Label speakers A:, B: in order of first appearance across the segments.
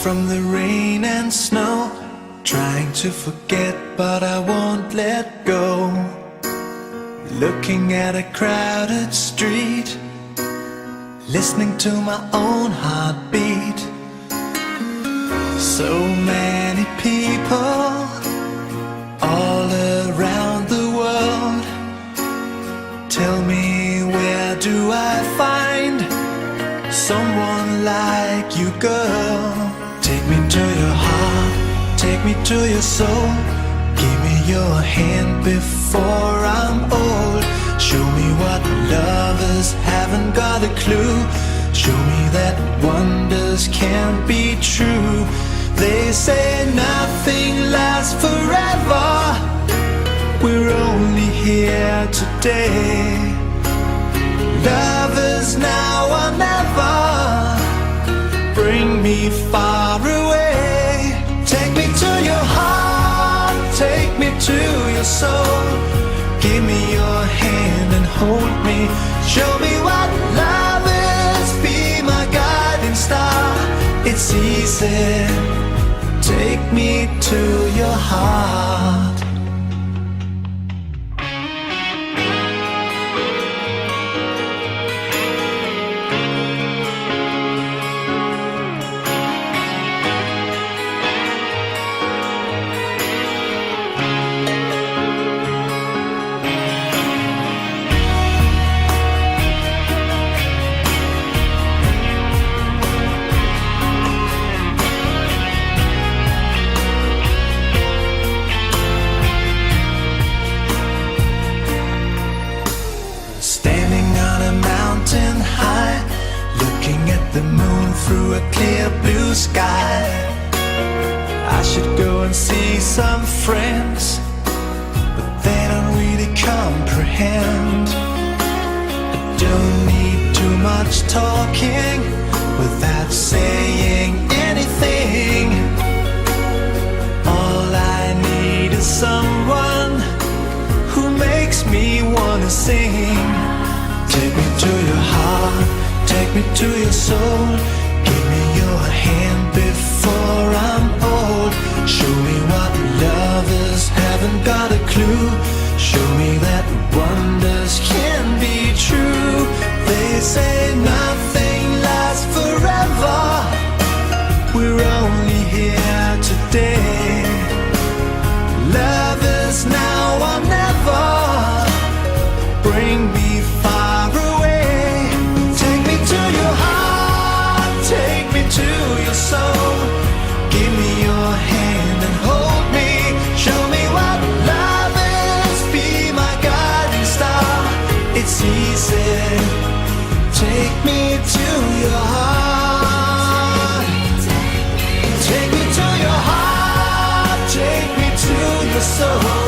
A: from the rain and snow, trying to forget but I won't let go. Looking at a crowded street, listening to my own heartbeat. So many people all around the world. Tell me, where do I find someone like you, girl? Take me to your heart, take me to your soul. Give me your hand before I'm old. Show me what lovers haven't got a clue. Show me that wonders can't be true. They say nothing lasts forever. We're only here today. Lovers now or never. Bring me far away. Take me to your heart, take me to your soul. Give me your hand and hold me. Show me what love is, be my guiding star. It's easy, take me to your heart. The moon through a clear blue sky. I should go and see some friends, but they don't really comprehend. I don't need too much talking without saying anything. All I need is someone who makes me wanna sing. Take me to your heart, take me to your soul. Give me your hand before I'm old. Show me what lovers haven't got a clue. Show me that wonders can be true. They say nothing lasts forever. We're only here today. Lovers now or never. Bring me far away. Take me to your heart, take me to your soul. Give me your hand and hold me. Show me what love is, be my guiding star. It's easy, take me to your heart. Take me to your heart, take me to your soul.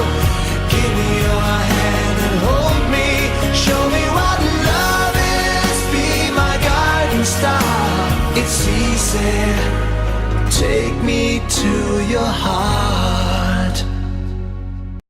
A: Give me your hand and hold me. Show me what love is, be my guiding star. It's easy, take me to your heart.